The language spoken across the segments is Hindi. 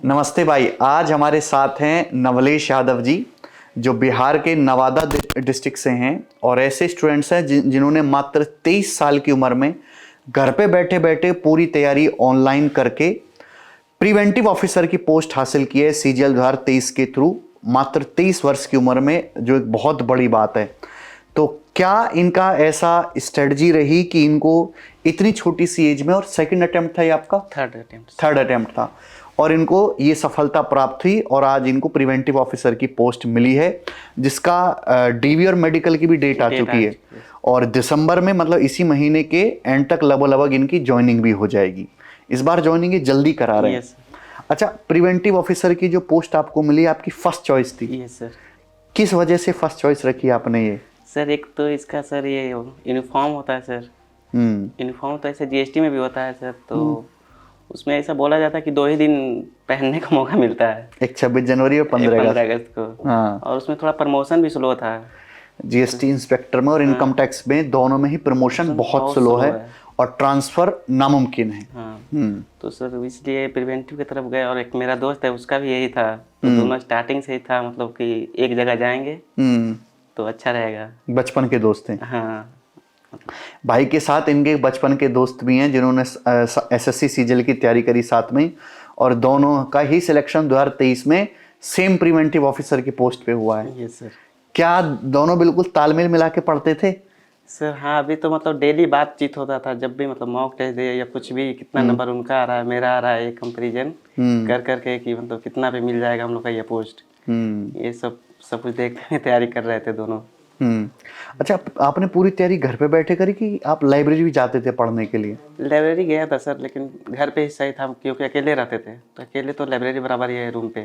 नमस्ते भाई। आज हमारे साथ हैं नवलेश यादव जी, जो बिहार के नवादा डिस्ट्रिक्ट से हैं और ऐसे स्टूडेंट्स हैं जिन्होंने मात्र 23 साल की उम्र में घर पे बैठे बैठे पूरी तैयारी ऑनलाइन करके प्रिवेंटिव ऑफिसर की पोस्ट हासिल की है सीजीएल 2023 के थ्रू, मात्र 23 वर्ष की उम्र में, जो एक बहुत बड़ी बात है। तो क्या इनका ऐसा स्ट्रेटजी रही कि इनको इतनी छोटी सी एज में, और सेकंड अटेम्प्ट था ये आपका? थर्ड अटेम्प्ट था, और इनको ये सफलता प्राप्त हुई और आज इनको प्रिवेंटिव ऑफिसर की पोस्ट मिली है, जिसका डीवी और मेडिकल की भी डेट आ चुकी है और दिसंबर में, मतलब इसी महीने के एंड तक लगभग इनकी ज्वाइनिंग भी हो जाएगी। इस बार ज्वाइनिंग ये जल्दी करा रहे हैं। अच्छा, प्रिवेंटिव ऑफिसर की जो पोस्ट आपको मिली, आपकी फर्स्ट चॉइस थी? Yes sir. किस वजह से फर्स्ट चॉइस रखी आपने ये? सर एक तो इसका सर ये यूनिफॉर्म होता है सर। यूनिफॉर्म तो ऐसे जीएसटी में भी होता है सर, तो उसमें ऐसा बोला जाता है कि 2 ही दिन पहनने का मौका मिलता है, एक 26 जनवरी और 15 अगस्त को। हाँ। और उसमें थोड़ा प्रमोशन भी स्लो था। जीएसटी इंस्पेक्टर में और इनकम टैक्स में, दोनों में ही प्रमोशन बहुत स्लो है और ट्रांसफर नामुमकिन है। हाँ। तो सर इसलिए प्रिवेंटिव की तरफ गए, और एक मेरा दोस्त है उसका भी यही था, तो दोनों स्टार्टिंग से ही था, मतलब कि एक जगह जाएंगे तो अच्छा रहेगा। बचपन के दोस्त हैं? हाँ। भाई के साथ इनके बचपन के दोस्त भी हैं जिन्होंने एसएससी सीजीएल की तैयारी करी साथ में, और दोनों का ही सिलेक्शन 2023 में सेम प्रिवेंटिव ऑफिसर की पोस्ट पे हुआ है। Yes sir. क्या दोनों बिल्कुल तालमेल मिला के पढ़ते थे? सर हाँ, अभी तो मतलब डेली बातचीत होता था, जब भी मतलब मॉक टेस्ट दे या कुछ भी, कितना नंबर उनका आ रहा है मेरा आ रहा है, ये कंपेरिजन कर करके कि मतलब कितना पे मिल जाएगा हम लोग का ये पोस्ट। ये सब कुछ देखते हुए तैयारी कर रहे थे दोनों। अच्छा, आपने पूरी तैयारी घर पे बैठे करी कि आप लाइब्रेरी भी जाते थे पढ़ने के लिए? लाइब्रेरी गया था सर, लेकिन घर पे ही सही था, क्योंकि अकेले रहते थे, तो अकेले तो लाइब्रेरी बराबर ही है रूम पे।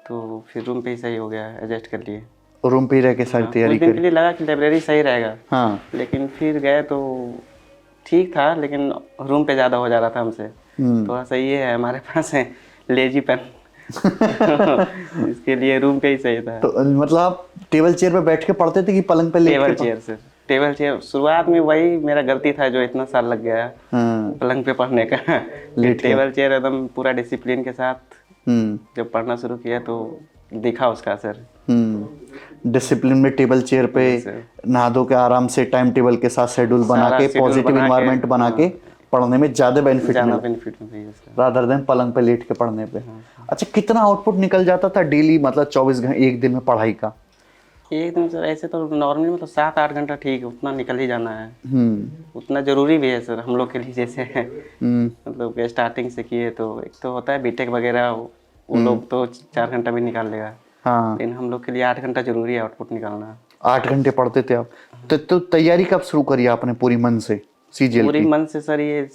तो फिर रूम पे ही सही हो गया, एडजस्ट कर लिए। रूम पे ही रह के सारी तैयारी कुछ दिन के लिए लगा कि लाइब्रेरी सही रहेगा, हाँ, लेकिन फिर गए तो ठीक था, लेकिन रूम पे ज़्यादा हो जा रहा था हमसे। थोड़ा सा ये है हमारे पास है लेजीपन इसके लिए रूम पे ही सही था। तो मतलब आप टेबल चेयर पे बैठ के पढ़ते थे कि पलंग पे लेट के? Table chair sir, table chair. शुरुआत में वही मेरा गलती था, जो इतना साल लग गया पलंग पे पढ़ने का। टेबल चेयर एकदम पूरा डिसिप्लिन के साथ जब पढ़ना शुरू किया तो दिखा उसका असर। डिसिप्लिन में टेबल चेयर पे नहा धो के आराम से टाइम टेबल के साथ शेड्यूल बना के, पॉजिटिव इन्वायरमेंट बना के पढ़ने में ज्यादा बेनिफिट रादर देन पलंग पे लेट के पढ़ने पे। अच्छा, कितना आउटपुट निकल जाता था डेली, मतलब 24 घंटे एक दिन में पढ़ाई का? एक दिन सर ऐसे तो नॉर्मली मतलब 7-8 घंटा ठीक है, उतना निकल ही जाना है। उतना जरूरी भी है सर हम लोग के लिए, जैसे मतलब स्टार्टिंग से किए तो एक तो होता है बीटेक वगैरह, वो लोग तो 4 घंटा भी निकाल लेगा। हाँ। लेकिन हम लोग के लिए 8 घंटा जरूरी है आउटपुट निकालना। 8 घंटे पढ़ते थे आप? तो तैयारी कब शुरू करी आपने पूरी मन से सीजीएल की? पूरी मन से सर, ये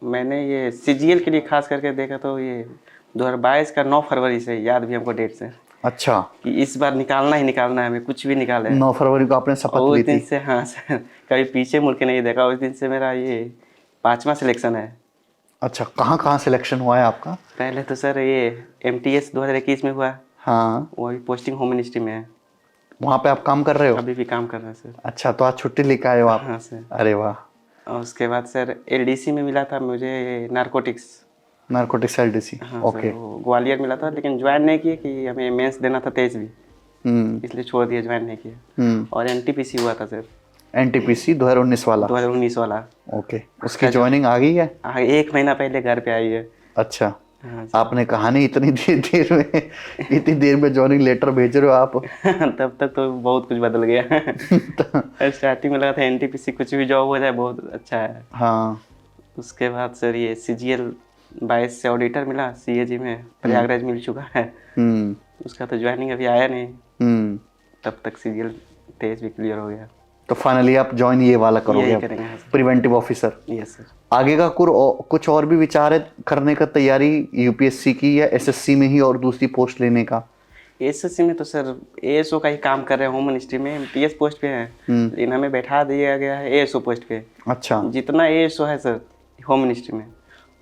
मैंने ये सीजीएल के लिए खास करके देखा तो ये 2022 का 9 फरवरी से, याद भी हमको डेट से। अच्छा, कि इस बार निकालना ही निकालना है, हमें कुछ भी निकाले। 9 फरवरी को आपने शपथ ली थी? उस दिन से हाँ सर, कभी पीछे मुड़ के नहीं देखा। उस दिन से मेरा ये 5वां सिलेक्शन है। अच्छा, कहाँ सिलेक्शन हुआ है आपका? पहले तो सर ये एमटीएस 2021 में हुआ। हाँ, वही पोस्टिंग होम मिनिस्ट्री में है। वहाँ पे आप काम कर रहे हो? अभी भी काम कर रहे हैं सर। अच्छा, तो आज छुट्टी लेकर आए हो आप? हाँ सर। अरे वाह। और उसके बाद सर एलडीसी में मिला था मुझे, नारकोटिक्स एलडीसी। हाँ ओके। ग्वालियर मिला था, लेकिन ज्वाइन नहीं किए कि हमें मेंस देना था 23 भी, इसलिए छोड़ दिया, ज्वाइन नहीं किया। और एनटीपीसी हुआ था सर। एनटीपीसी 2019 वाला? 2019 वाला। ओके, उसकी ज्वाइनिंग आ गई है? हाँ, 1 महीना पहले घर पे आई है। अच्छा। हाँ, आपने कहा नहीं इतनी देर में ज्वाइनिंग लेटर भेज रहे हो आप? तब तक तो बहुत कुछ बदल गया। स्टार्टिंग में लगा था एनटीपीसी कुछ भी जॉब हो जाए बहुत अच्छा है। हाँ। उसके बाद सर ये सीजीएल 22 से ऑडिटर मिला, सीएजी में प्रयागराज मिल चुका है। उसका तो ज्वाइनिंग अभी आया नहीं। तब तक सीजीएल 23 भी क्लियर हो गया। तो फाइनली आप ज्वाइन ये वाला करोगे, प्रिवेंटिव ऑफिसर? Yes sir. आगे का कुछ और भी विचार है करने का, तैयारी यूपीएससी की या एसएससी में ही और दूसरी पोस्ट लेने का? एसएससी में तो सर एएसओ का ही काम कर रहे हैं, होम मिनिस्ट्री में एमटीएस पोस्ट पे है, लेकिन हमें बैठा दिया गया है एएसओ पोस्ट पे। अच्छा। जितना एएसओ है सर होम मिनिस्ट्री में,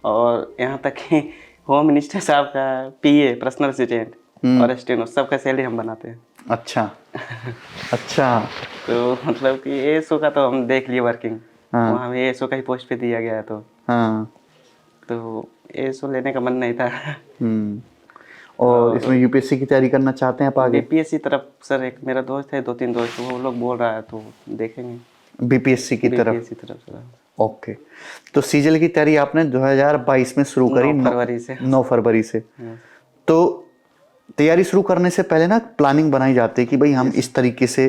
और यहाँ तक कि होम मिनिस्टर साहब का पीए, पर्सनल असिस्टेंट और स्टेनो, सबका सैलरी हम बनाते हैं। अच्छा। अच्छा। तो मतलब कि एएसओ का तो हम देख लिए वर्किंग। हाँ। वहाँ हमें एएसओ का ही पोस्ट पे दिया गया है। तो तो ये सब लेने का मन नहीं था। और इसमें यूपीएससी की तैयारी करना चाहते हैं आप आगे? बीपीएससी तरफ सर, एक मेरा दोस्त है, 2-3 दोस्त, वो लोग बोल रहा है तो देखेंगे बीपीएससी की तरफ। बीपीएससी तरफ सर। ओके, तो सीजीएल की तैयारी आपने 2022 में शुरू करी, 9 फरवरी से। 9 फरवरी से। तो तैयारी शुरू करने से पहले ना प्लानिंग बनाई जाती है कि भाई हम इस तरीके से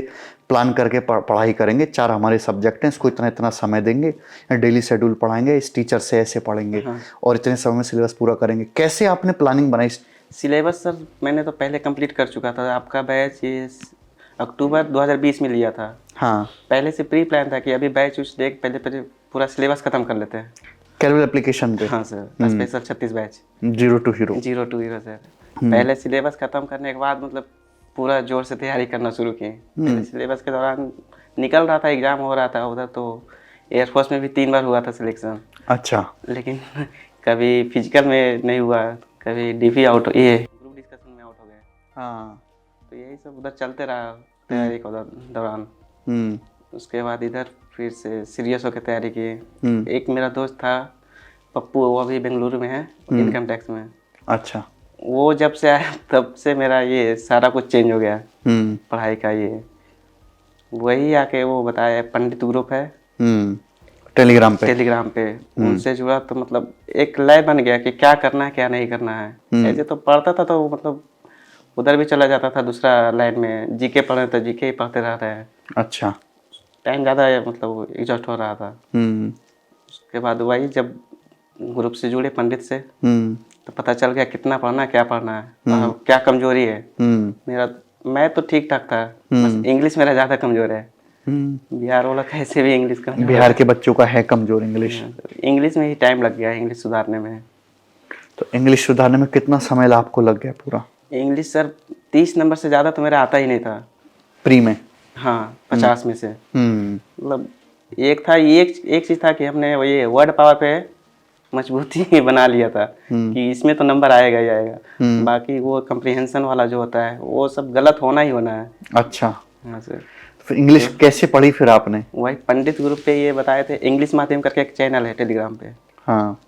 प्लान करके पढ़ाई करेंगे, 4 हमारे सब्जेक्ट हैं, इसको इतना इतना समय देंगे, डेली शेड्यूल पढ़ाएंगे, इस टीचर से ऐसे पढ़ेंगे और इतने समय में सिलेबस पूरा करेंगे। कैसे आपने प्लानिंग बनाई? सिलेबस सर मैंने तो पहले कंप्लीट कर चुका था। आपका बैच ये अक्टूबर 2020 में लिया था। हाँ, पहले से प्री प्लान था कि अभी बैच उस देख पहले पूरा सिलेबस खत्म कर लेते हैं कैलकुल एप्लीकेशन पे। हाँ sir, special 36 batch, 0 to Hero। 0 to Hero sir. पहले सिलेबस खत्म करने के बाद मतलब पूरा जोर से तैयारी करना शुरू किए। सिलेबस के दौरान निकल रहा था, एग्जाम हो रहा था उधर, तो एयरफोर्स में भी 3 बार हुआ था सिलेक्शन। अच्छा। लेकिन कभी फिजिकल में नहीं हुआ, कभी डीवी आउट, ये ग्रुप डिस्कशन में आउट हो गए। हाँ, तो यही सब उधर चलते रहा तैयारी के दौरान। उसके बाद इधर फिर से सीरियस होकर तैयारी की। एक मेरा दोस्त था पप्पू, वो अभी बेंगलुरु में है इनकम टैक्स में। अच्छा। वो जब से आया तब से मेरा ये सारा कुछ चेंज हो गया पढ़ाई का। ये वही आके वो बताया, पंडित ग्रुप है टेलीग्राम पे उनसे जुड़ा, तो मतलब एक लय बन गया कि क्या करना है क्या नहीं करना है। ऐसे तो पढ़ता था तो मतलब उधर भी चला जाता था, दूसरा लाइन में जीके पढ़े तो जीके ही पढ़ते रहते हैं। अच्छा। टाइम ज़्यादा मतलब एग्जॉस्ट हो रहा था। उसके बाद वही जब ग्रुप से जुड़े पंडित से, तो पता चल गया कितना पढ़ना है, क्या पढ़ना है, क्या कमजोरी है। मैं तो ठीक ठाक था, बस इंग्लिश मेरा ज़्यादा कमजोर है। बिहार वाला कैसे भी इंग्लिश कमजोर, बिहार के बच्चों का है कमजोर इंग्लिश में ही टाइम लग गया इंग्लिश सुधारने में। तो इंग्लिश सुधारने में कितना समय आपको लग गया पूरा? इंग्लिश सर 30 नंबर से ज़्यादा तो मेरा आता ही नहीं था प्री में। हाँ, 50 में से। मतलब एक चीज़ था कि हमने ये वर्ड पावर पे मजबूती बना लिया था कि इसमें तो नंबर आएगा ही आएगा। बाकी वो कम्प्रीहेंशन वाला जो होता है वो सब गलत होना ही होना है। अच्छा। हाँ सर। फिर इंग्लिश कैसे पढ़ी फिर आपने? वही पंडित ग्रुप पे ये बताए थे, इंग्लिश माध्यम करके एक चैनल है टेलीग्राम पे। हाँ।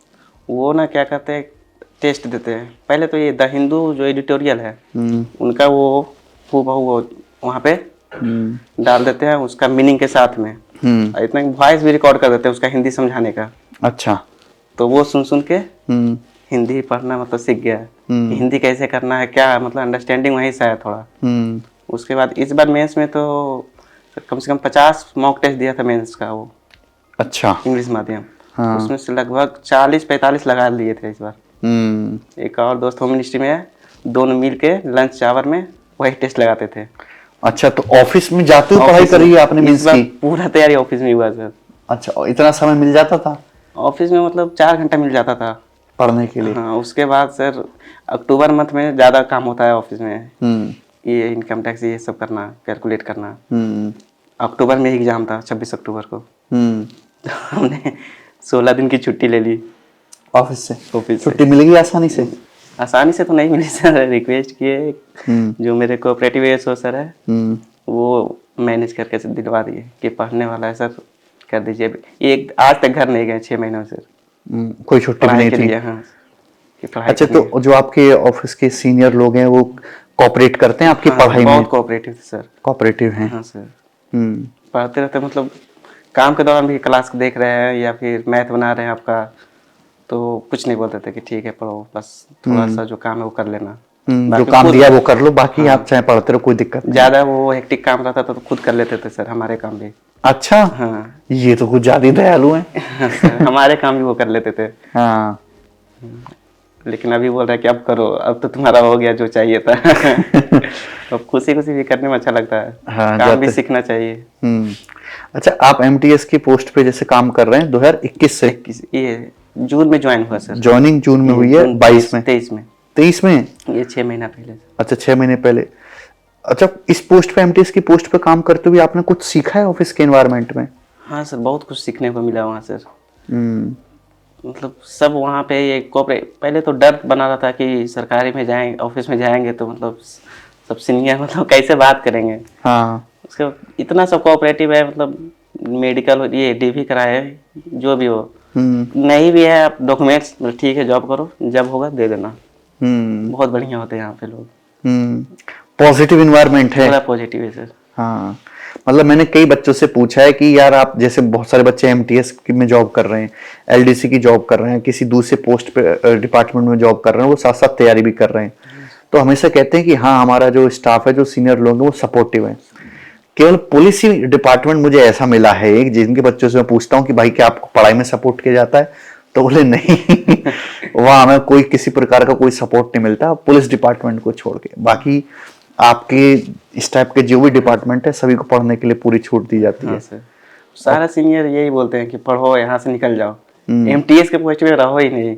वो ना क्या करते हैं, टेस्ट देते हैं। पहले तो ये द हिंदू जो एडिटोरियल है उनका वो हूबहू वहाँ पे डाल देते हैं उसका मीनिंग के साथ में। इतना वॉइस भी रिकॉर्ड कर देते हैं उसका हिंदी समझाने का। अच्छा। तो वो सुन के हिंदी पढ़ना मतलब सीख गया कि हिंदी कैसे करना है, क्या मतलब अंडरस्टैंडिंग वहीं से आया थोड़ा। उसके बाद इस बार मेंस में तो कम से कम 50 मॉक टेस्ट दिया था मेंस का वो। अच्छा। इंग्लिश माध्यम। हाँ। उसमें से लगभग 40-45 लगा लिए थे इस बार। एक और दोस्त होम मिनिस्ट्री में है, दोनों मिल के लंच आवर में वही टेस्ट लगाते थे। अच्छा, तो ऑफिस में जाते हुए पढ़ाई करी है आपने मेंस की? पूरा तैयारी ऑफिस में हुआ सर। अच्छा, इतना समय मिल जाता था ऑफिस में? मतलब 4 घंटा मिल जाता था पढ़ने के लिए। हाँ। उसके बाद सर अक्टूबर मंथ में ज़्यादा काम होता है ऑफिस में, ये इनकम टैक्स ये सब करना, कैलकुलेट करना। अक्टूबर में एग्जाम था 26 अक्टूबर को। तो हमने 16 दिन की छुट्टी ले ली ऑफिस से। छुट्टी मिलेगी आसानी से? आसानी से तो नहीं मिली सर, रिक्वेस्ट किए जो मेरे कोऑपरेटिव एसओ सर है वो मैनेज करके दिलवा दिए कि पढ़ने वाला है सर कर दीजिए। एक आज तक घर नहीं गए 6 महीनों से। कोई छुट्टी नहीं थी? हाँ। अच्छा, तो जो आपके ऑफिस के सीनियर लोग हैं वो कोऑपरेट करते हैं आपकी पढ़ाई में? बहुत कोऑपरेटिव सर। कोऑपरेटिव हैं? हाँ सर। पढ़ते रहते, मतलब काम के दौरान भी क्लास देख रहे हैं या फिर मैथ बना रहे हैं आपका, तो कुछ नहीं बोलते थे कि ठीक है पढ़ो, बस थोड़ा सा जो काम है वो कर लेना। जो काम दिया वो कर लो, बाकी आप चाहे पढ़ते रहो, कोई दिक्कत नहीं। ज्यादा वो हेक्टिक काम रहता था तो खुद कर लेते थे सर हमारे काम भी। अच्छा। हाँ। ये तो कुछ ज्यादा दयालु हैं। हमारे काम भी वो कर लेते थे। हाँ। लेकिन अभी बोल रहा है कि अब करो, अब तो तुम्हारा हो गया जो चाहिए था। अब खुशी खुशी भी करने में अच्छा लगता है। हाँ, काम भी सीखना चाहिए। अच्छा, आप एमटीएस की पोस्ट पे जैसे काम कर रहे हैं 2021 से? ये जून में ज्वाइन हुआ सर। ज्वाइनिंग जून में हुई है? 22 में? 23 में। ये 6 महीना पहले। अच्छा, 6 महीने पहले। अच्छा, इस पोस्ट पे, एमटीएस की पोस्ट पे काम करते हुए आपने कुछ सीखा है ऑफिस के एनवायरनमेंट में? हाँ सर, बहुत कुछ सीखने को मिला वहाँ सर। मतलब सब वहाँ पे ये पहले तो डर बना रहा था कि सरकारी में जाएंगे, ऑफिस में जाएंगे तो मतलब सब सीनियर मतलब कैसे बात करेंगे। हाँ। उसके इतना सब कोऑपरेटिव है, मतलब मेडिकल ये डीवी कराए जो भी हो, नहीं भी है आप डॉक्यूमेंट्स ठीक है जॉब करो, जब होगा दे देना। बहुत बढ़िया होते हैं यहाँ पे लोग। पॉजिटिव इन्वायरमेंट है, बड़ा पॉजिटिव है सर। हाँ मतलब मैंने कई बच्चों से पूछा है कि यार आप जैसे बहुत सारे बच्चे एमटीएस में जॉब कर रहे हैं, एलडीसी की जॉब कर रहे हैं, किसी दूसरे पोस्ट पे डिपार्टमेंट में जॉब कर रहे हैं, वो साथ साथ तैयारी भी कर रहे हैं, तो हमेशा कहते हैं कि हाँ हमारा जो स्टाफ है, जो सीनियर लोग हैं वो सपोर्टिव है। केवल पुलिस ही डिपार्टमेंट मुझे ऐसा मिला है एक, जिनके बच्चों से मैं पूछता हूँ कि भाई क्या आपको पढ़ाई में सपोर्ट किया जाता है, तो बोले नहीं वहां हमें कोई किसी प्रकार का कोई सपोर्ट नहीं मिलता पुलिस डिपार्टमेंट को छोड़ के। बाकी आपके इस टाइप के जो भी डिपार्टमेंट है सभी को पढ़ने के लिए पूरी छूट दी जाती है। सर सारा सीनियर यही बोलते हैं कि पढ़ो यहाँ से निकल जाओ, एमटीएस के पोस्ट पे रहो ही नहीं,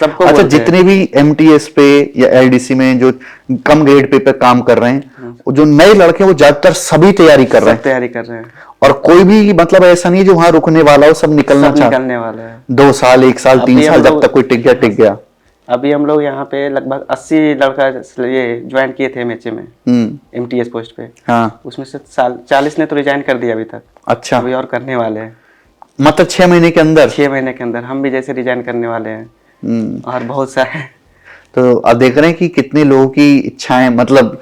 सबको अच्छा बोलते जितने भी एमटीएस पे या एलडीसी में जो कम ग्रेड पे काम कर रहे हैं, जो नए लड़के हैं वो ज्यादातर सभी तैयारी कर रहे हैं, तैयारी कर रहे हैं, और कोई भी मतलब ऐसा नहीं है जो वहां रुकने वाला हो, सब निकलना निकलने वाला है। 2 साल 1 साल 3 साल जब तक कोई टिक गया टिक गया। अभी हम लोग यहाँ पे लगभग 80 लड़का ये ज्वाइन किए थे एमएचए में, एमटीएस पोस्ट पे। हाँ उसमें से 40 ने तो रिजाइन कर दिया अभी तक। अच्छा, अभी और करने वाले हैं, मतलब 6 महीने के अंदर? 6 महीने के अंदर हम भी जैसे रिजाइन करने वाले हैं, और बहुत सारे। तो अब देख रहे हैं कि कितने लोगों की इच्छाएं मतलब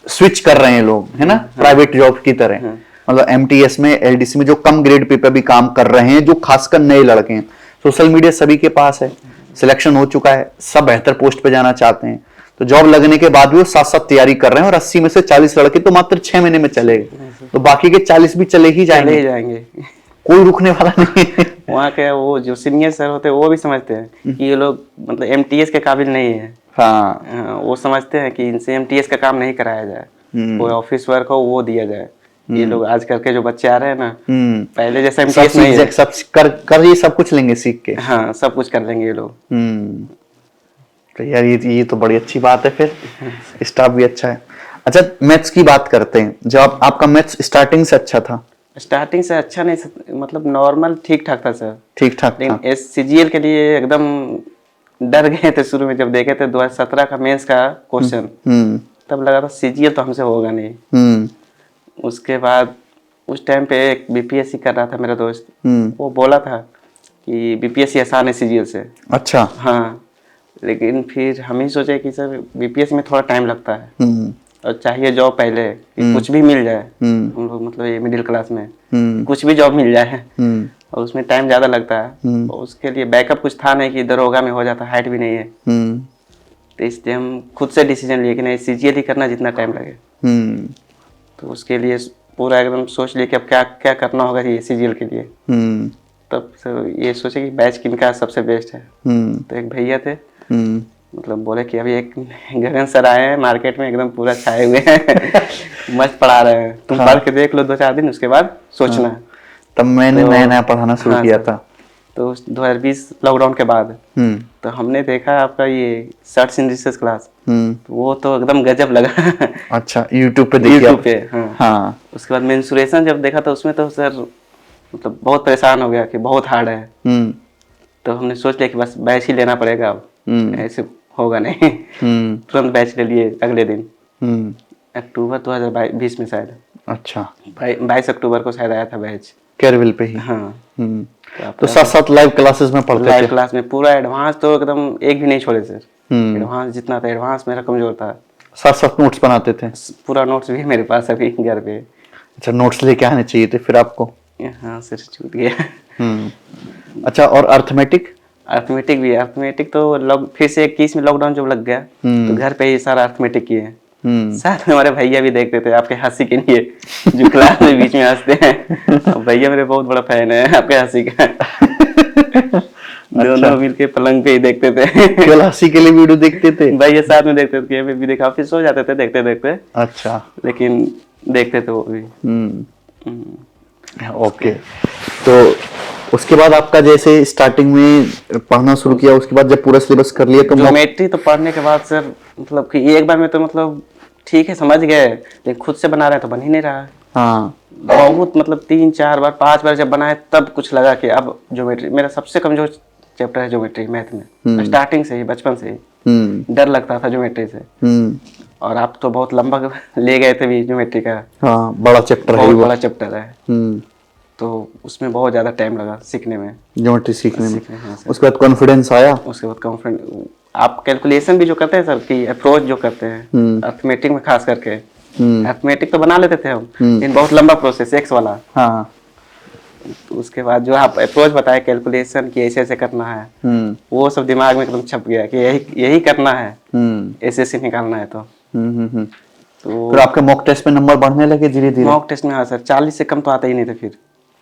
स्विच कर रहे हैं लोग, है ना, प्राइवेट जॉब की तरह। मतलब एमटीएस में एलडीसी में जो कम ग्रेड पे भी काम कर रहे हैं, जो खासकर नए लड़के हैं, सोशल मीडिया सभी के पास है, सिलेक्शन हो चुका है, सब बेहतर पोस्ट पे जाना चाहते हैं, तो जॉब लगने के बाद भी वो साथ साथ तैयारी कर रहे हैं, और 80 में से 40 लड़के तो मात्र 6 महीने में चले गए, तो बाकी के 40 भी चले ही जाएंगे, कोई रुकने वाला नहीं है। वहाँ के वो जो सीनियर सर होते हैं वो भी समझते हैं कि ये लोग मतलब एमटीएस के काबिल नहीं है। हाँ वो समझते हैं कि इनसे एमटीएस का काम नहीं कराया जाए, कोई ऑफिस वर्क हो वो दिया जाए। ये लोग आजकल के जो बच्चे आ रहे हैं ना, पहले जैसा एमटीएस नहीं है, सब कर ये सब कुछ लेंगे सीख के। हाँ सब कुछ कर लेंगे ये लोग। तो यार ये तो बड़ी अच्छी बात है, फिर स्टाफ भी अच्छा है। अच्छा मैथ्स की बात करते हैं, जब आपका मैथ्स स्टार्टिंग से अच्छा था? स्टार्टिंग से अच्छा नहीं, मतलब नॉर्मल ठीक ठाक था सर, ठीक ठाक था। लेकिन एससीजीएल के लिए एकदम डर गए थे शुरू में, जब देखे थे 2017 का मेंस का क्वेश्चन, तब लगा था सीजीएल तो हमसे होगा नहीं। उसके बाद उस टाइम पे एक बीपीएससी कर रहा था मेरा दोस्त, वो बोला था कि बीपीएससी आसान है सीजीएल से। अच्छा। हाँ, लेकिन फिर हम ही सोचे कि सर बीपीएससी में थोड़ा टाइम लगता है, और चाहिए जॉब पहले कि कुछ भी मिल जाए, हम लोग मतलब ये मिडिल क्लास में कुछ भी जॉब मिल जाए, और उसमें टाइम ज़्यादा लगता है, और उसके लिए बैकअप कुछ था नहीं कि दरोगा में हो जाता, हाइट भी नहीं है, तो इसलिए हम खुद से डिसीजन लिए कि नहीं सीजीएल ही करना जितना टाइम लगे। तो उसके लिए पूरा एकदम सोच लिए कि अब क्या क्या करना होगा ये सीजीएल के लिए। तब ये सोचे कि बैच किनका सबसे बेस्ट है, तो एक भैया थे, मतलब बोले कि अभी एक गगन सर आए हैं मार्केट में, एकदम पूरा छाए हुए हैं मस्त पढ़ा रहे हैं, तुम पढ़ के देख लो 2-4 दिन, उसके बाद सोचना। तब मैंने तो नया नया पढ़ाना शुरू किया था, तो 2020 लॉकडाउन के बाद तो हमने देखा आपका ये सर्च इन रिसर्च क्लास, वो तो एकदम गजब लगा। अच्छा, यूट्यूब पे देखिए? यूट्यूब पे, हाँ। उसके बाद मेंसुरेशन जब देखा तो उसमें तो सर मतलब बहुत परेशान हो गया कि बहुत हार्ड है, तो हमने सोच लिया कि बस बैच ही लेना पड़ेगा, अब ऐसे होगा नहीं। तुरंत बैच ले लिए अगले दिन, अक्टूबर 2020 में शायद। अच्छा, 22 अक्टूबर को शायद आया था बैच, केरविल पे ही। हाँ। तो साथ साथ लाइव क्लासेस में पढ़ते थे? लाइव क्लास में पूरा एडवांस तो एकदम एक भी नहीं छोड़े सर, एडवांस जितना था, एडवांस मेरा कमजोर था। साथ साथ नोट्स बनाते थे? पूरा नोट्स भी मेरे पास अभी घर पे। अच्छा, नोट्स लेके आने चाहिए थे फिर आपको? हाँ सर, छूट गया। अच्छा, और अर्थमेटिक? अर्थमेटिक भी, अर्थमेटिक तो फिर से 21 में लॉकडाउन जब लग गया तो घर पे ही सारा अर्थमेटिक किए। साथ में हमारे भैया भी देखते थे आपके हंसी के लिए, जो क्लास में बीच में हंसते हैं, भैया मेरे बहुत बड़ा फैन है आपके हंसी का। दोनों मिलके पलंग पे ही देखते थे। केवल हंसी के लिए वीडियो देखते थे? भैया साथ में देखते थे, हमें भी देखा, फिर सो जाते थे देखते देखते। अच्छा, लेकिन देखते थे वो भी। ओके, तो उसके बाद आपका जैसे स्टार्टिंग में पढ़ना शुरू किया, उसके बाद जब पूरा सिलेबस कर लिया तो ज्योमेट्री तो पढ़ने के बाद सर मतलब कि एक बार में तो मतलब ठीक है समझ गए, लेकिन खुद से बना रहे तो बन ही नहीं रहा। हाँ, बहुत मतलब 3-4 बार 5 बार जब बनाए तब कुछ लगा कि अब ज्योमेट्री मेरा सबसे कमजोर चैप्टर है, ज्योमेट्री मैथ में। स्टार्टिंग से ही, बचपन से ही डर लगता था ज्योमेट्री से। और आप तो बहुत लंबा ले गए थे भी ज्योमेट्री का। हाँ, बड़ा चैप्टर है, बहुत बड़ा चैप्टर है। तो उसमें बहुत ज़्यादा टाइम लगा सीखने में, ज्योमेट्री सीखने में। हाँ सर। उसके बाद कॉन्फिडेंस आया। उसके बाद कॉन्फिडेंट, आप कैलकुलेशन भी जो करते हैं सर की अप्रोच जो करते हैं अर्थमेटिक में खास करके, अर्थमेटिक तो बना लेते थे हम, लेकिन बहुत लंबा प्रोसेस एक्स वाला। हाँ। तो उसके बाद जो आप अप्रोच बताए कैलकुलेशन की ऐसे ऐसे करना है, वो सब दिमाग में एकदम छप गया कि यही यही करना है, ऐसे ऐसे निकालना है। तो फिर आपके मॉक टेस्ट में नंबर बढ़ने लगे धीरे धीरे? मॉक टेस्ट में हाँ सर 40 से कम तो आता ही नहीं था फिर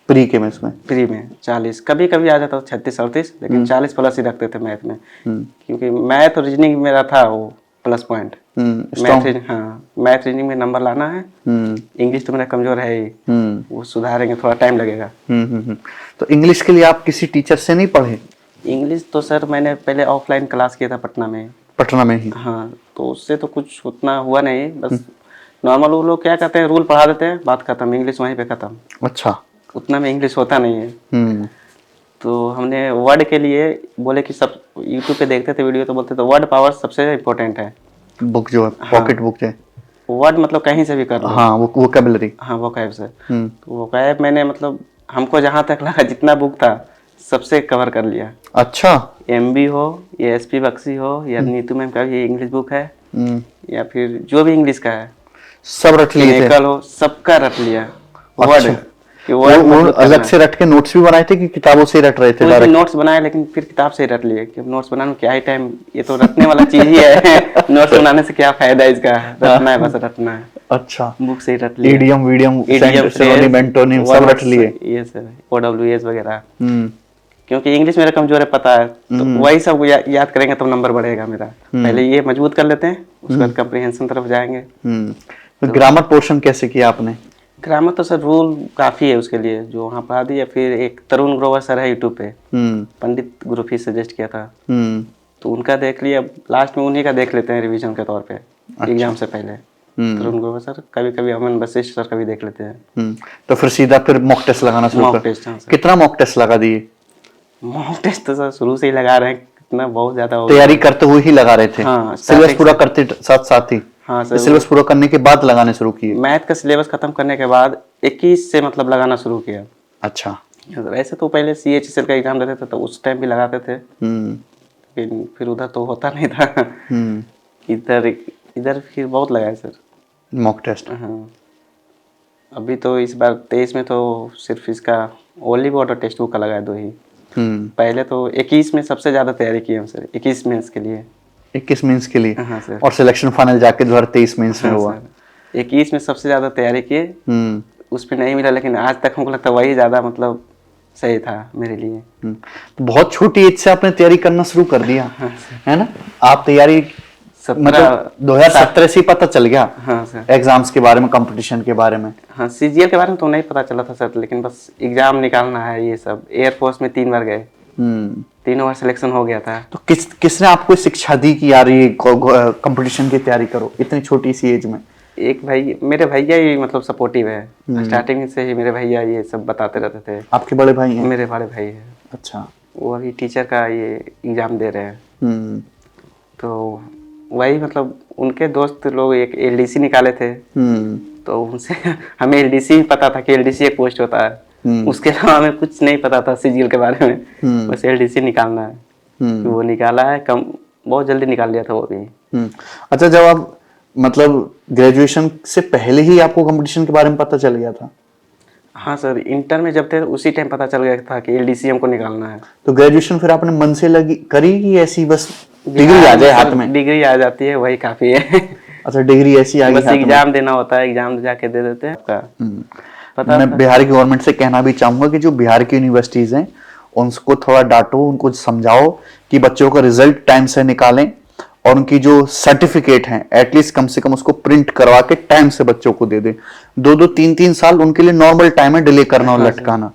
प्री के में। इसमें प्री में 40 कभी कभी आ जाता था 36-38, लेकिन 40 प्लस ही रखते थे मैथ में, क्योंकि मैथ और रीजनिंग मेरा था वो प्लस पॉइंट। मैथ रीजनिंग में नंबर लाना है। इंग्लिश तो मेरा कमजोर है ही, वो सुधारेंगे, थोड़ा टाइम लगेगा। तो इंग्लिश के लिए आप किसी टीचर से नहीं पढ़े? इंग्लिश तो सर मैंने पहले ऑफलाइन क्लास किया था पटना में। पटना में ही? हाँ, तो उससे तो कुछ उतना हुआ नहीं, बस नॉर्मल वो लोग क्या कहते हैं रूल पढ़ा देते हैं, बात खत्म, इंग्लिश वहीं पे खत्म। अच्छा। उतना में इंग्लिश होता नहीं है। तो हमने वर्ड के लिए बोले कि सब यूट्यूब पे देखते थे वीडियो, तो बोलते थे वर्ड पावर सबसे इम्पोर्टेंट है। बुक जो है पॉकेट बुक है, वर्ड मतलब कहीं से भी कर लो। हाँ, वो वोकैबुलरी। हाँ वोकैब से। तो वोकैब मैंने मतलब हमको जहाँ तक लगा जितना बुक था सबसे कवर कर लिया। अच्छा। MB हो या SP बख्शी हो या नीतू मैम का भी इंग्लिश बुक है, या फिर जो भी इंग्लिश का है सब रट लिए थे? हो सबका रट लिया। अच्छा। वर्ड कि वर्ड वो अलग से रट के नोट्स भी बनाए थे कि किताबों से रट रहे थे डायरेक्ट? नोट्स बनाए, लेकिन फिर किताब से ही रट लिए कि नोट्स बनाने में क्या ही टाइम, ये तो रटने वाला चीज ही है। नोट्स बनाने से क्या फायदा इसका, रटना है बस रटना है। अच्छा। बुक से ही रट लिया। ईडियम वीडियम सिनोनिम एंटोनिम सब रट लिए? ये सर OWS वगैरह, क्योंकि इंग्लिश मेरा कमजोर है पता है, तो वही सब याद करेंगे तो नंबर बढ़ेगा मेरा। पहले ये मजबूत कर लेते हैं, उसके बाद कम्प्रीहेंशन तरफ जाएंगे। तो ग्रामर पोर्शन कैसे किया आपने? ग्रामर तो सर रूल काफी है उसके लिए, जो वहाँ पढ़ा दिया। फिर एक तरुण ग्रोवर सर है यूट्यूब पे, पंडित ग्रुप ही सजेस्ट किया था, तो उनका देख लिया। लास्ट में उन्हीं का देख लेते हैं रिवीजन के तौर पे, एग्जाम से पहले। तरुण ग्रोवर सर, कभी कभी अमन वशिष्ठ सर का भी देख लेते हैं। तो फिर सीधा फिर मॉक टेस्ट लगाना शुरू कर? कितना मॉक टेस्ट लगा दिए? मॉक टेस्ट तो सर शुरू से ही लगा रहे हैं, कितना बहुत ज्यादा तैयारी करते हुए ही लगा रहे थे? हाँ, सिलेबस पूरा करते साथ साथ ही? हाँ सर, सिलेबस पूरा करने के बाद लगाने शुरू किए? मैथ का सिलेबस खत्म करने के बाद 21 से मतलब लगाना शुरू किया। अच्छा। वैसे तो पहले CHSL का एग्जाम देते थे तो उस टाइम भी लगाते थे, लेकिन फिर उधर तो होता नहीं था। इधर फिर बहुत लगाए सर मॉक टेस्ट। हाँ, अभी तो इस बार 23 में तो सिर्फ इसका ओनली बोर्ड और टेक्स्ट बुक का लगाया 2 ही। पहले तो 21 में सबसे ज्यादा तैयारी की हम सर, 21 मेंस के लिए। 21 मेंस के लिए? हाँ सर। और सिलेक्शन फाइनल जाके 2023 मेंस में हुआ? 21 में सबसे ज्यादा तैयारी किए, उसमें नहीं मिला, लेकिन आज तक हमको लगता है वही ज्यादा मतलब सही था मेरे लिए। बहुत छोटी एज से आपने तैयारी करना शुरू कर दिया है ना? आप तैयारी मतलब 2017 से ही पता चल गया? हाँ सर। एग्जाम्स के बारे में, कंपटीशन के बारे में? हाँ, CGL के बारे में तो नहीं पता चला था सर, लेकिन बस एग्जाम निकालना है ये सब। एयरफोर्स में 3 बार गए, 3 बार सिलेक्शन हो गया था। तो किसने आपको शिक्षा दी कि यार ये कंपटीशन की तैयारी करो इतनी छोटी सी एज में? एक भाई, मेरे भैया ही मतलब सपोर्टिव है, स्टार्टिंग से ही मेरे भैया ये सब बताते रहते थे। आपके बड़े भाई हैं? मेरे बड़े भाई है। अच्छा। वो अभी टीचर का ये एग्जाम दे रहे हैं, तो वही मतलब उनके दोस्त लोग एक LDC निकाले थे, तो उनसे हमें LDC भी पता था कि LDC एक पोस्ट होता है, उसके अलावा हमें कुछ नहीं पता था CGL के बारे में। बस LDC निकालना है, तो वो निकाला है, बहुत जल्दी निकाल लिया था वो भी। अच्छा, जब आप मतलब ग्रेजुएशन से पहले ही आपको कंपटीशन के बारे में पता चल गया था? हाँ सर, इंटर में जब थे उसी टाइम पता चल गया था कि LDC हमको निकालना है। तो ग्रेजुएशन फिर आपने मन से करी कि ऐसी बस डिग्री आ जाए हाथ में? डिग्री आ जाती है वही काफी है। अच्छा, डिग्री ऐसी आ गई बस एग्जाम देना होता है, एग्जाम जाके दे देते हैं आपका। मैं बिहार की गवर्नमेंट से कहना भी चाहूंगा कि जो बिहार की यूनिवर्सिटीज हैं उनको थोड़ा डांटो, उनको समझाओ कि बच्चों का रिजल्ट टाइम से निकालें, और उनकी जो सर्टिफिकेट हैं एटलीस्ट कम से कम उसको प्रिंट करवा के टाइम से बच्चों को दे दें। 2-2, 3-3 साल उनके लिए नॉर्मल टाइम है डिले करना और लटकाना।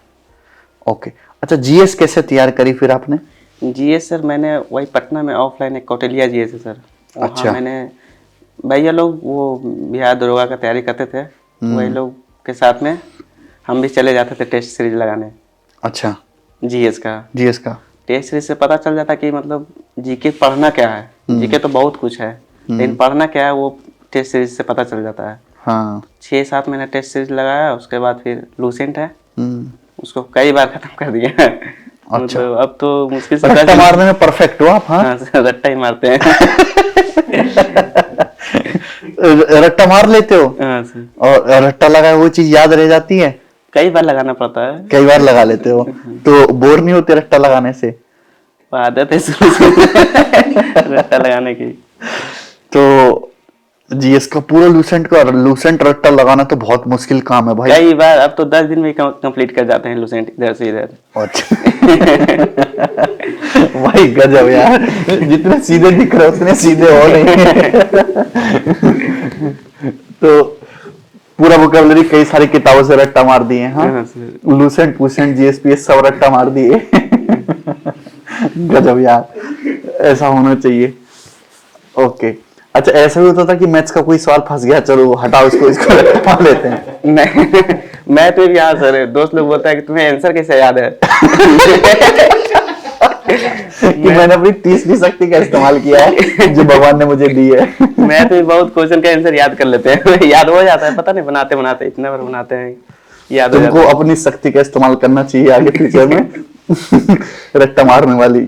ओके। अच्छा, GS कैसे तैयार करी फिर आपने? GS सर मैंने वही पटना में ऑफलाइन एक कौटिल्या GS है सर। अच्छा। मैंने भैया लोग वो बिहार दरोगा का तैयारी करते थे, वही लोग के साथ में हम भी चले जाते थे टेस्ट सीरीज लगाने। अच्छा। GS का टेस्ट सीरीज से पता चल जाता कि मतलब GK पढ़ना क्या है। GK तो बहुत कुछ है, लेकिन पढ़ना क्या है वो टेस्ट सीरीज से पता चल जाता है। हाँ। 6-7 महीने टेस्ट सीरीज लगाया, उसके बाद फिर लूसेंट है, उसको कई बार खत्म कर दिया। अच्छा। मतलब अब तो मुश्किल से रट्टा मारने में परफेक्ट हो आप? हाँ, हाँ सर, रट्टा ही मारते हैं। रट्टा मार लेते हो? हाँ सर, और रट्टा लगा वो चीज याद रह जाती है? कई बार लगाना पड़ता है। कई बार लगा लेते हो तो बोर नहीं होते रट्टा लगाने से? आदत है शुरू से रट्टा लगाने की। तो जीएस का पूरा लूसेंट रट्टा लगाना तो बहुत मुश्किल काम है भाई। कई बार, अब तो 10 दिन में कंप्लीट कर जाते हैं लूसेंट इधर से इधर। अच्छा। भाई गजब यार, जितने सीधे दिख रहे उतने सीधे हो नहीं। तो पूरा वोकैबुलरी कई सारी किताबों से रट्टा मार दिए। हाँ, हाँ सर। लूसेंट पुसेंट जीएसपीएस सब रट्टा मार दिए। गजब यार, ऐसा होना चाहिए। ओके, अच्छा ऐसा भी होता था कि मैथ्स का कोई सवाल फंस गया, चलो हटाओ इसको रट्टा मार लेते हैं? नहीं, मैं तो यहाँ सर दोस्त लोग बोलता है कि तुम्हें आंसर कैसे याद है। कि मैंने अपनी तीसरी शक्ति का इस्तेमाल किया है जो भगवान ने मुझे दी है। मैं तो बहुत क्वेश्चन का आंसर याद कर लेते हैं। याद हो जाता है, पता नहीं बनाते बनाते इतना बार बनाते हैं याद हो तुमको जाता है। अपनी शक्ति का इस्तेमाल करना चाहिए आगे फ्यूचर में। रट्टा मारने वाली।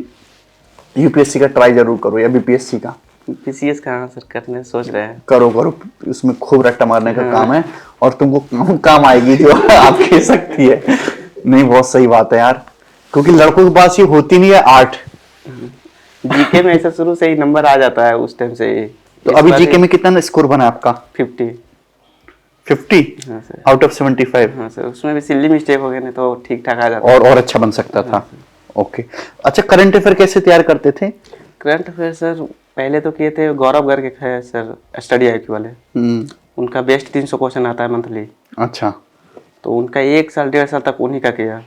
यूपीएससी का ट्राई जरूर करो या बीपीएससी का। पीसीएस का सर करने सोच रहे हैं। करो, उसमें खूब रट्टा मारने का काम है और तुमको काम आएगी जो आपकी शक्ति है। नहीं, बहुत सही बात है यार, क्योंकि लड़कों के पास ये होती नहीं है आर्ट। जीके में ऐसा शुरू से ही नंबर आ जाता है उस टाइम से ही। तो अभी जीके में कितना स्कोर बना आपका? 50। 50 हाँ सर। Out of 75? हाँ सर, उसमें भी सिल्ली मिस्टेक हो गए नहीं तो ठीक ठाक आ जाता। और अच्छा बन सकता था। ओके, अच्छा करंट अफेयर कैसे तैयार करते थे? करंट अफेयर सर पहले तो किए थे, गौरव गर्ग के है सर, स्टडी IQ वाले। उनका बेस्ट 300 क्वेश्चन आता है मंथली। अच्छा। तो उनका 1 साल 1.5 साल तक उन्हीं का किया।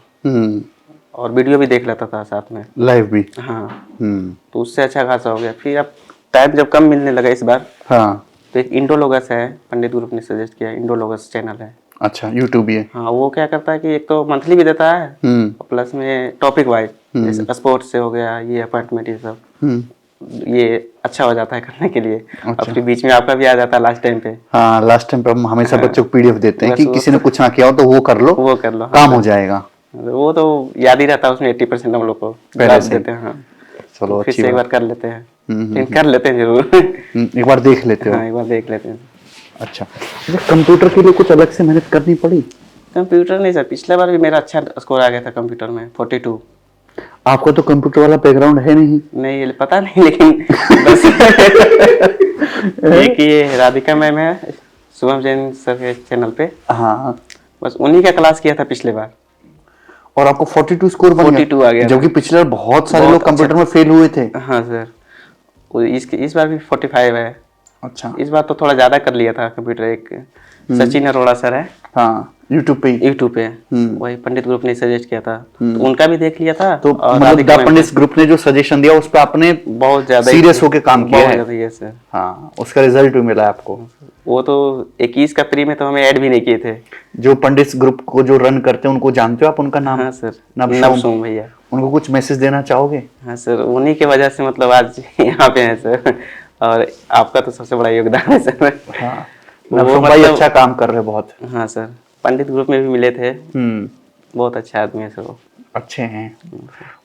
और वीडियो भी देख लेता था साथ में, लाइव भी। हाँ। तो उससे अच्छा खासा हो गया। फिर अब टाइम जब कम मिलने लगा इस बार, हाँ। तो एक इंडोलॉगस है, पंडित ग्रुप ने सजेस्ट किया, इंडोलॉगस चैनल है। अच्छा, यूट्यूब भी है? हाँ, वो क्या करता है कि एक तो मंथली भी देता है और प्लस में टॉपिक वाइज, जैसे स्पोर्ट्स से हो गया, ये अपॉइंटमेंट, ये सब ये अच्छा हो जाता है करने के लिए। और फिर बीच में आपका भी आ जाता है लास्ट टाइम पे। हाँ, लास्ट टाइम पे हम हमेशा बच्चों को पीडीएफ देते हैं कि किसी ने कुछ ना किया हो तो वो कर लो, काम हो जाएगा। वो तो याद ही रहता है, उसमें 80% हम लोग को पहले से देते हैं। हाँ, चलो फिर अच्छी से एक बात। बार कर लेते हैं, कर लेते हैं जरूर। एक बार देख लेते हो? हाँ, एक बार देख लेते हैं। अच्छा, कंप्यूटर के लिए कुछ अलग से मेहनत करनी पड़ी? कंप्यूटर नहीं सर, पिछले बार भी मेरा अच्छा स्कोर आ गया था कंप्यूटर में, 42। आपको तो कंप्यूटर वाला बैकग्राउंड है नहीं? नहीं, ये पता नहीं, लेकिन बस एक ये राधिका मैम है, शुभम जैन सर के चैनल पे। हाँ, बस उन्हीं का क्लास किया था पिछले बार। और आपको 42 स्कोर बन 42 आ गया, जबकि पिछले बार बहुत सारे लोग कंप्यूटर में फेल हुए थे। हाँ सर, इस बार भी 45 है। अच्छा, इस बार तो थोड़ा ज्यादा कर लिया था कंप्यूटर। एक सचिन अरोड़ा सर है, हाँ, यूट्यूब पे वही पंडित ग्रुप ने सजेस्ट किया था, तो उनका भी देख लिया था। तो और मतलब पंडित ग्रुप ने जो सजेशन दिया उस पर आपने बहुत ज्यादा सीरियस होके काम किया है? है सर। हाँ, उसका रिजल्ट भी मिला आपको? वो तो 21 का प्री में तो हमें ऐड भी नहीं किए थे। जो पंडित ग्रुप को जो रन करते हैं उनको जानते हो आप, उनका नाम? हाँ सर, नवसोम भैया। उनको कुछ मैसेज देना चाहोगे? हाँ सर, उन्हीं के वजह से मतलब आज यहाँ पे हैं सर, और आपका तो सबसे बड़ा योगदान है सर। हाँ, नवसोम भाई अच्छा काम कर रहे हैं बहुत। हाँ सर, पंडित ग्रुप में भी मिले थे। बहुत अच्छा आदमी है सर वो। अच्छे हैं,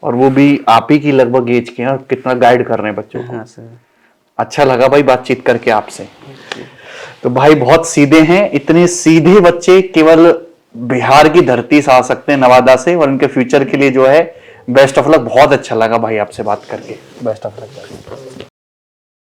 और वो भी आप ही की लगभग एज के हैं और कितना गाइड कर रहे हैं बच्चों को। हाँ सर, अच्छा लगा भाई बातचीत करके आपसे। तो भाई बहुत सीधे हैं, इतने सीधे बच्चे केवल बिहार की धरती से आ सकते हैं, नवादा से, और उनके फ्यूचर के लिए जो है बेस्ट ऑफ लक। बहुत अच्छा लगा भाई आपसे बात करके, बेस्ट ऑफ लक।